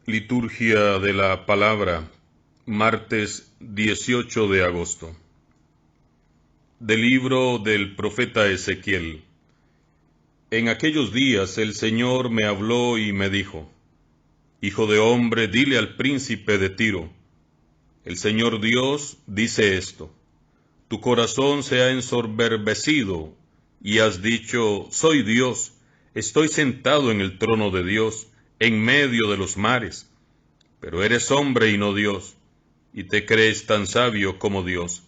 Liturgia de la Palabra, martes 18 de agosto. Del libro del profeta Ezequiel. En aquellos días el Señor me habló y me dijo: Hijo de hombre, dile al príncipe de Tiro, el Señor Dios dice esto: tu corazón se ha ensoberbecido y has dicho: soy Dios, estoy sentado en el trono de Dios, en medio de los mares. Pero eres hombre y no Dios, y te crees tan sabio como Dios.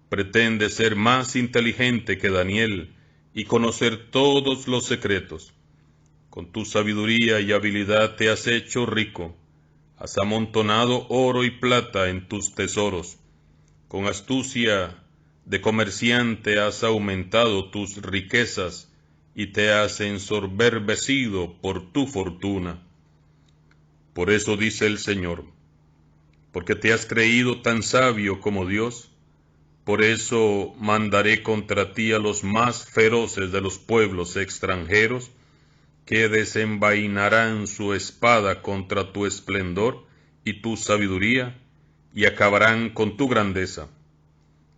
Pretendes ser más inteligente que Daniel y conocer todos los secretos. Con tu sabiduría y habilidad te has hecho rico, has amontonado oro y plata en tus tesoros. Con astucia de comerciante has aumentado tus riquezas y te has ensoberbecido por tu fortuna. Por eso dice el Señor: porque te has creído tan sabio como Dios, por eso mandaré contra ti a los más feroces de los pueblos extranjeros, que desenvainarán su espada contra tu esplendor y tu sabiduría, y acabarán con tu grandeza.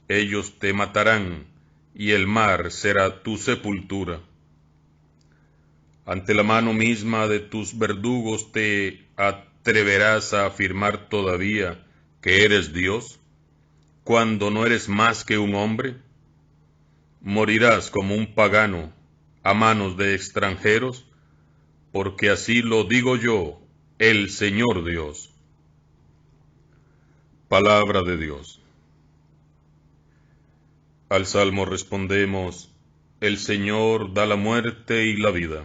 Ellos te matarán, y el mar será tu sepultura. Ante la mano misma de tus verdugos te atreverás a afirmar todavía que eres Dios, cuando no eres más que un hombre. Morirás como un pagano a manos de extranjeros, porque así lo digo yo, el Señor Dios. Palabra de Dios. Al salmo respondemos: el Señor da la muerte y la vida.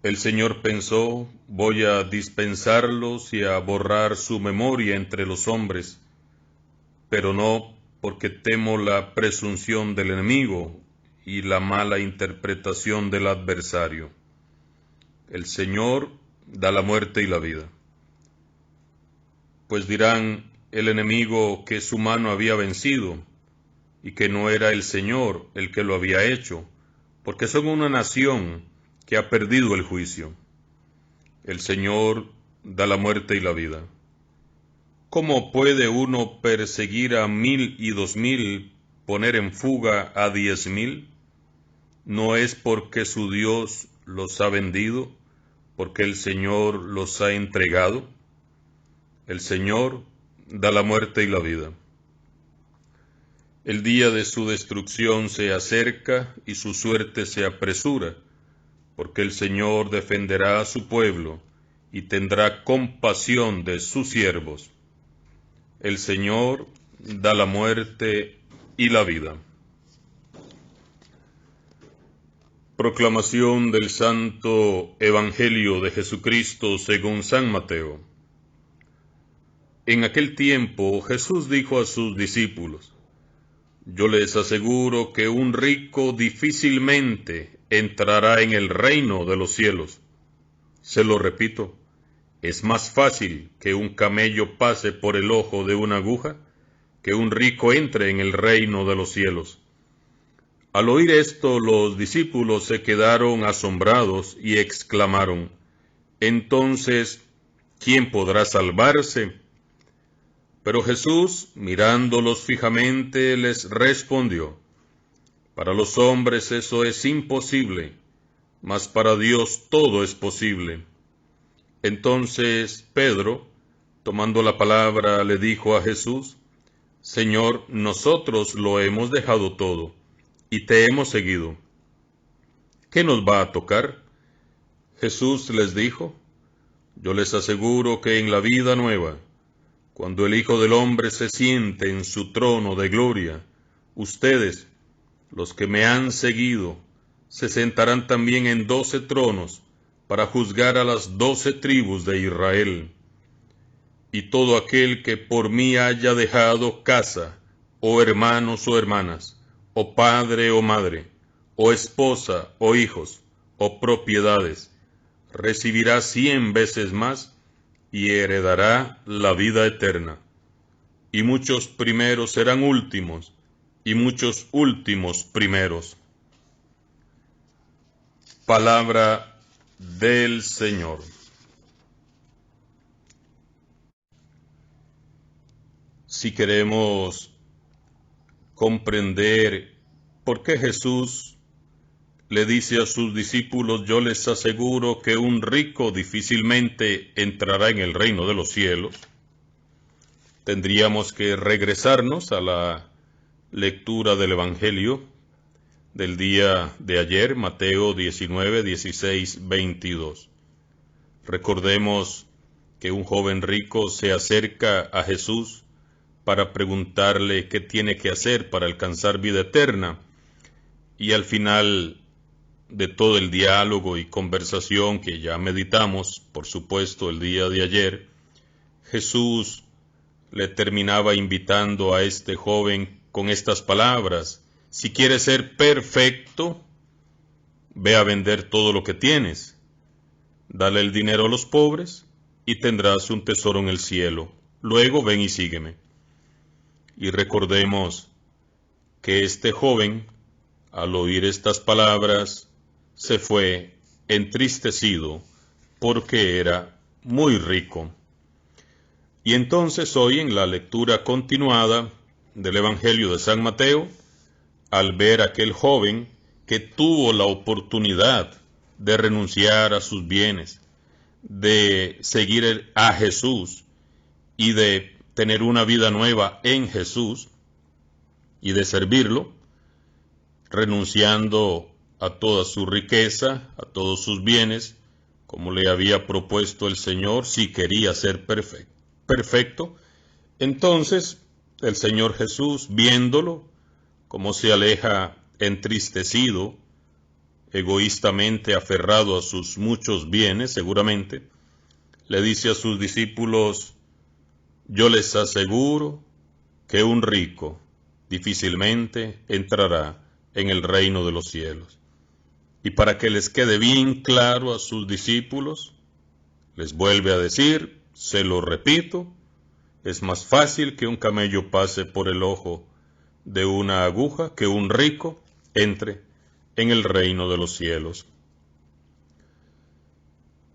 El Señor pensó: voy a dispensarlos y a borrar su memoria entre los hombres, pero no, porque temo la presunción del enemigo y la mala interpretación del adversario. El Señor da la muerte y la vida. Pues dirán el enemigo que su mano había vencido, y que no era el Señor el que lo había hecho, porque son una nación que ha perdido el juicio. El Señor da la muerte y la vida. ¿Cómo puede uno perseguir a 1000 y 2000, poner en fuga a 10,000? ¿No es porque su Dios los ha vendido, porque el Señor los ha entregado? El Señor da la muerte y la vida. El día de su destrucción se acerca y su suerte se apresura, porque el Señor defenderá a su pueblo y tendrá compasión de sus siervos. El Señor da la muerte y la vida. Proclamación del Santo Evangelio de Jesucristo según San Mateo. En aquel tiempo Jesús dijo a sus discípulos: yo les aseguro que un rico difícilmente entrará en el reino de los cielos. Se lo repito, es más fácil que un camello pase por el ojo de una aguja que un rico entre en el reino de los cielos. Al oír esto, los discípulos se quedaron asombrados y exclamaron: entonces, ¿quién podrá salvarse? Pero Jesús, mirándolos fijamente, les respondió: para los hombres eso es imposible, mas para Dios todo es posible. Entonces Pedro, tomando la palabra, le dijo a Jesús: Señor, nosotros lo hemos dejado todo, y te hemos seguido. ¿Qué nos va a tocar? Jesús les dijo: yo les aseguro que en la vida nueva, cuando el Hijo del Hombre se siente en su trono de gloria, ustedes, los que me han seguido, se sentarán también en 12 tronos para juzgar a las 12 tribus de Israel. Y todo aquel que por mí haya dejado casa, o hermanos o hermanas, o padre o madre, o esposa o hijos, o propiedades, recibirá 100 veces más y heredará la vida eterna. Y muchos primeros serán últimos, y muchos últimos primeros. Palabra del Señor. si queremos comprender por qué Jesús le dice a sus discípulos: yo les aseguro que un rico difícilmente entrará en el reino de los cielos, tendríamos que regresarnos a la lectura del Evangelio del día de ayer, Mateo 19, 16, 22. Recordemos que un joven rico se acerca a Jesús para preguntarle qué tiene que hacer para alcanzar vida eterna, y al final de todo el diálogo y conversación que ya meditamos, por supuesto, el día de ayer, Jesús le terminaba invitando a este joven con estas palabras: si quieres ser perfecto, ve a vender todo lo que tienes, dale el dinero a los pobres y tendrás un tesoro en el cielo. Luego ven y sígueme. Y recordemos que este joven, al oír estas palabras, se fue entristecido porque era muy rico. Y entonces hoy, en la lectura continuada del Evangelio de San Mateo, al ver a aquel joven que tuvo la oportunidad de renunciar a sus bienes, de seguir a Jesús y de tener una vida nueva en Jesús y de servirlo, renunciando a toda su riqueza, a todos sus bienes, como le había propuesto el Señor, si quería ser perfecto. Entonces el Señor Jesús, viéndolo, cómo se aleja entristecido, egoístamente aferrado a sus muchos bienes, seguramente, le dice a sus discípulos: yo les aseguro que un rico difícilmente entrará en el reino de los cielos. Y para que les quede bien claro a sus discípulos, les vuelve a decir, se lo repito, es más fácil que un camello pase por el ojo de una aguja que un rico entre en el reino de los cielos.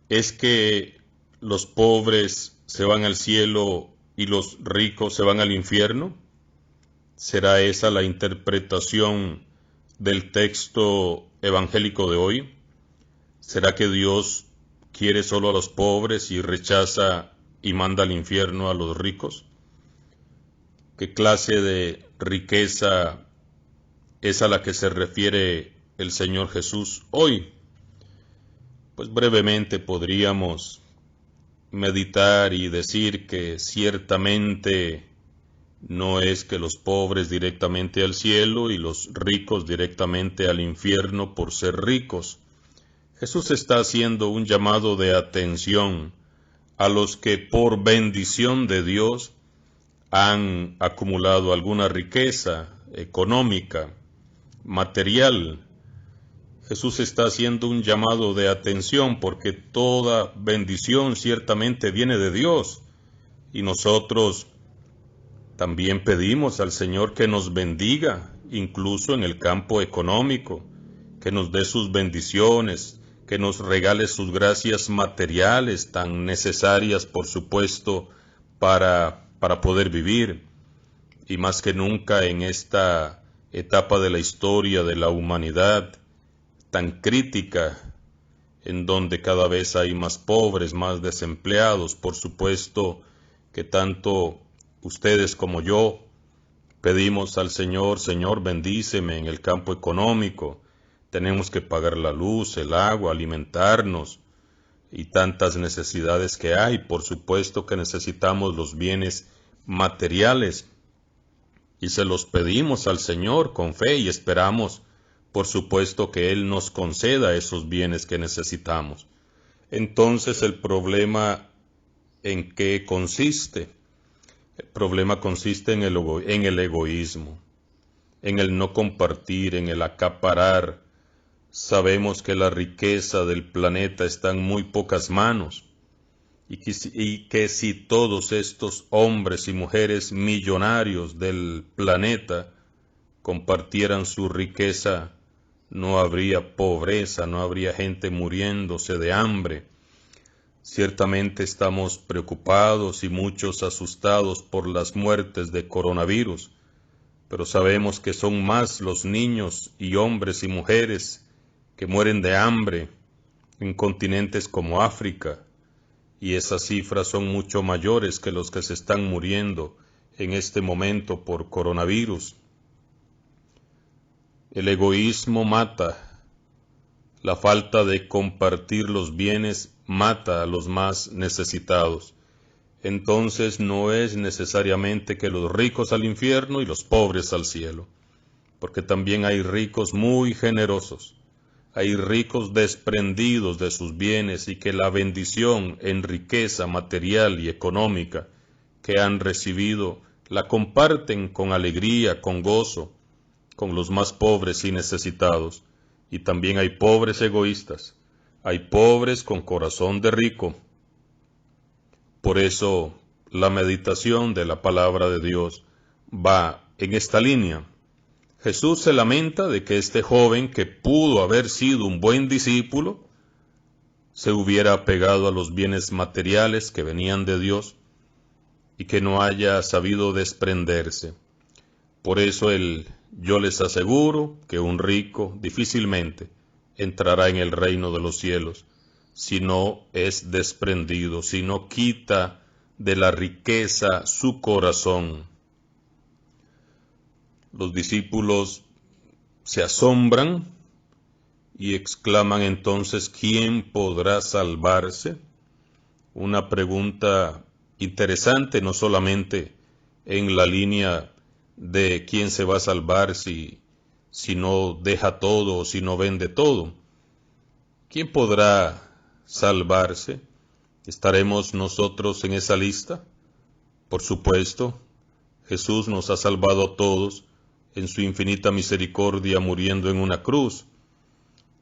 ¿Es que los pobres se van al cielo y los ricos se van al infierno? ¿Será esa la interpretación del texto evangélico de hoy? ¿Será que Dios quiere solo a los pobres y rechaza y manda al infierno a los ricos? ¿Qué clase de riqueza es a la que se refiere el Señor Jesús hoy? Pues brevemente podríamos meditar y decir que ciertamente no es que los pobres directamente al cielo y los ricos directamente al infierno por ser ricos. Jesús está haciendo un llamado de atención a los que por bendición de Dios han acumulado alguna riqueza económica, material. Jesús está haciendo un llamado de atención porque toda bendición ciertamente viene de Dios, y nosotros también pedimos al Señor que nos bendiga, incluso en el campo económico, que nos dé sus bendiciones, que nos regale sus gracias materiales tan necesarias, por supuesto, para poder vivir. Y más que nunca en esta etapa de la historia de la humanidad tan crítica, en donde cada vez hay más pobres, más desempleados, por supuesto que tanto ustedes como yo pedimos al Señor: Señor, bendíceme en el campo económico. Tenemos que pagar la luz, el agua, alimentarnos y tantas necesidades que hay. Por supuesto que necesitamos los bienes materiales y se los pedimos al Señor con fe y esperamos, por supuesto, que Él nos conceda esos bienes que necesitamos. Entonces, ¿el problema en qué consiste? El problema consiste en el egoísmo, en el no compartir, en el acaparar. Sabemos que la riqueza del planeta está en muy pocas manos y que si todos estos hombres y mujeres millonarios del planeta compartieran su riqueza, no habría pobreza, no habría gente muriéndose de hambre. Ciertamente estamos preocupados y muchos asustados por las muertes de coronavirus, pero sabemos que son más los niños y hombres y mujeres que mueren de hambre en continentes como África, y esas cifras son mucho mayores que los que se están muriendo en este momento por coronavirus. El egoísmo mata. La falta de compartir los bienes mata a los más necesitados. Entonces no es necesariamente que los ricos al infierno y los pobres al cielo, porque también hay ricos muy generosos, hay ricos desprendidos de sus bienes y que la bendición en riqueza material y económica que han recibido la comparten con alegría, con gozo, con los más pobres y necesitados. Y también hay pobres egoístas, hay pobres con corazón de rico. Por eso la meditación de la palabra de Dios va en esta línea. Jesús se lamenta de que este joven, que pudo haber sido un buen discípulo, se hubiera apegado a los bienes materiales que venían de Dios y que no haya sabido desprenderse. Por eso yo les aseguro que un rico difícilmente entrará en el reino de los cielos si no es desprendido, si no quita de la riqueza su corazón. Los discípulos se asombran y exclaman entonces: ¿quién podrá salvarse? Una pregunta interesante, no solamente en la línea de quién se va a salvar si no deja todo o si no vende todo. ¿Quién podrá salvarse? ¿Estaremos nosotros en esa lista? Por supuesto, Jesús nos ha salvado a todos en su infinita misericordia muriendo en una cruz.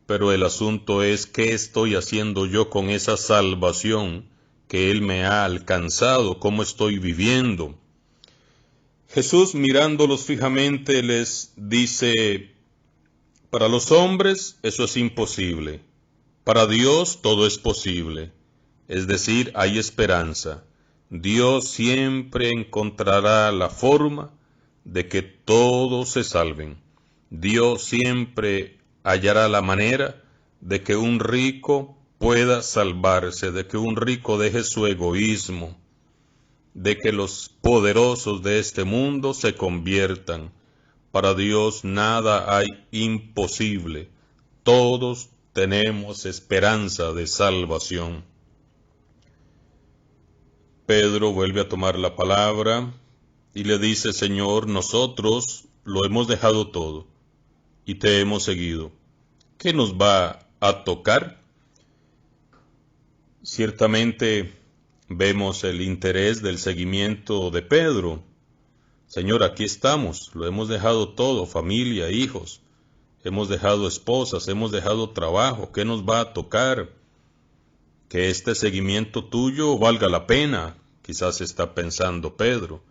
Pero el asunto es, ¿qué estoy haciendo yo con esa salvación que Él me ha alcanzado? ¿Cómo estoy viviendo? Jesús, mirándolos fijamente, les dice: para los hombres eso es imposible, para Dios todo es posible. Es decir, hay esperanza. Dios siempre encontrará la forma de que todos se salven. Dios siempre hallará la manera de que un rico pueda salvarse, de que un rico deje su egoísmo, de que los poderosos de este mundo se conviertan. Para Dios nada hay imposible. Todos tenemos esperanza de salvación. Pedro vuelve a tomar la palabra y le dice: Señor, nosotros lo hemos dejado todo y te hemos seguido. ¿Qué nos va a tocar? Ciertamente vemos el interés del seguimiento de Pedro. Señor, aquí estamos, lo hemos dejado todo, familia, hijos, hemos dejado esposas, hemos dejado trabajo. ¿Qué nos va a tocar? Que este seguimiento tuyo valga la pena, quizás está pensando Pedro,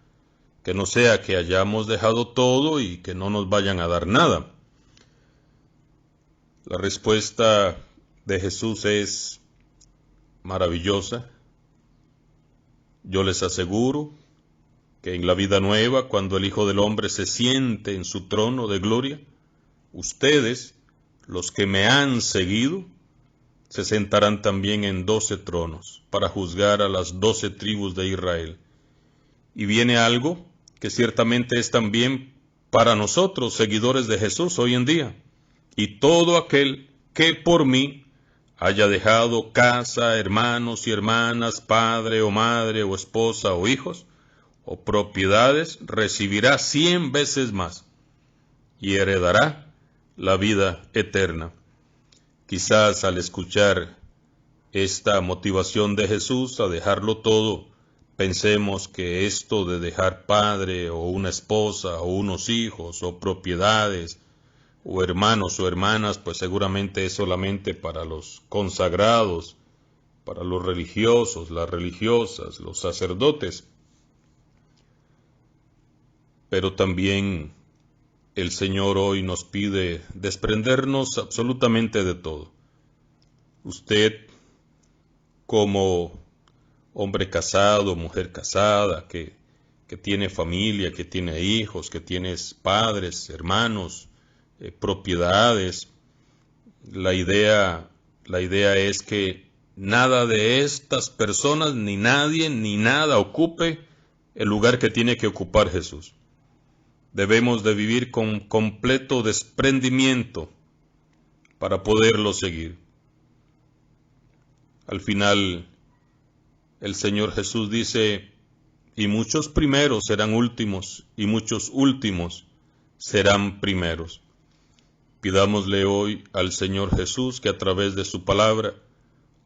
que no sea que hayamos dejado todo y que no nos vayan a dar nada. La respuesta de Jesús es maravillosa. Yo les aseguro que en la vida nueva, cuando el Hijo del Hombre se siente en su trono de gloria, ustedes, los que me han seguido, se sentarán también en 12 tronos para juzgar a las 12 tribus de Israel. Y viene algo que ciertamente es también para nosotros, seguidores de Jesús hoy en día. Y todo aquel que por mí haya dejado casa, hermanos y hermanas, padre o madre o esposa o hijos o propiedades, recibirá 100 veces más y heredará la vida eterna. Quizás al escuchar esta motivación de Jesús a dejarlo todo, pensemos que esto de dejar padre o una esposa o unos hijos o propiedades o hermanos o hermanas, pues seguramente es solamente para los consagrados, para los religiosos, las religiosas, los sacerdotes. Pero también el Señor hoy nos pide desprendernos absolutamente de todo. Usted como hombre casado, mujer casada, que tiene familia, que tiene hijos, que tienes padres, hermanos, propiedades. La idea es que nada de estas personas, ni nadie, ni nada ocupe el lugar que tiene que ocupar Jesús. Debemos de vivir con completo desprendimiento para poderlo seguir. Al final, el Señor Jesús dice, y muchos primeros serán últimos, y muchos últimos serán primeros. Pidámosle hoy al Señor Jesús que a través de su palabra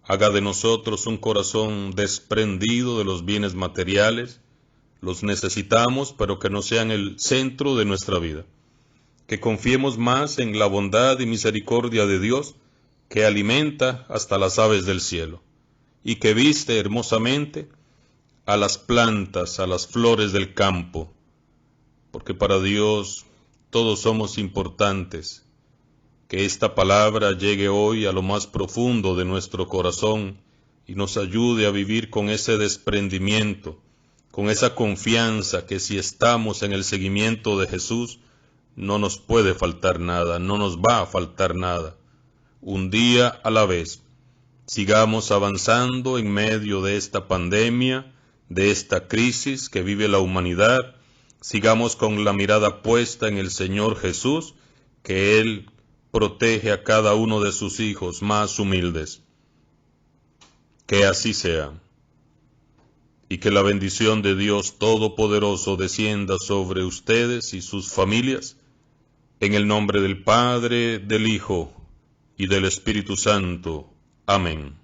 haga de nosotros un corazón desprendido de los bienes materiales. Los necesitamos, pero que no sean el centro de nuestra vida. Que confiemos más en la bondad y misericordia de Dios, que alimenta hasta las aves del cielo, y que viste hermosamente a las plantas, a las flores del campo, porque para Dios todos somos importantes. Que esta palabra llegue hoy a lo más profundo de nuestro corazón y nos ayude a vivir con ese desprendimiento, con esa confianza que si estamos en el seguimiento de Jesús, no nos puede faltar nada, no nos va a faltar nada. Un día a la vez, sigamos avanzando en medio de esta pandemia, de esta crisis que vive la humanidad. Sigamos con la mirada puesta en el Señor Jesús, que Él protege a cada uno de sus hijos más humildes. Que así sea, y que la bendición de Dios Todopoderoso descienda sobre ustedes y sus familias, en el nombre del Padre, del Hijo y del Espíritu Santo. Amén.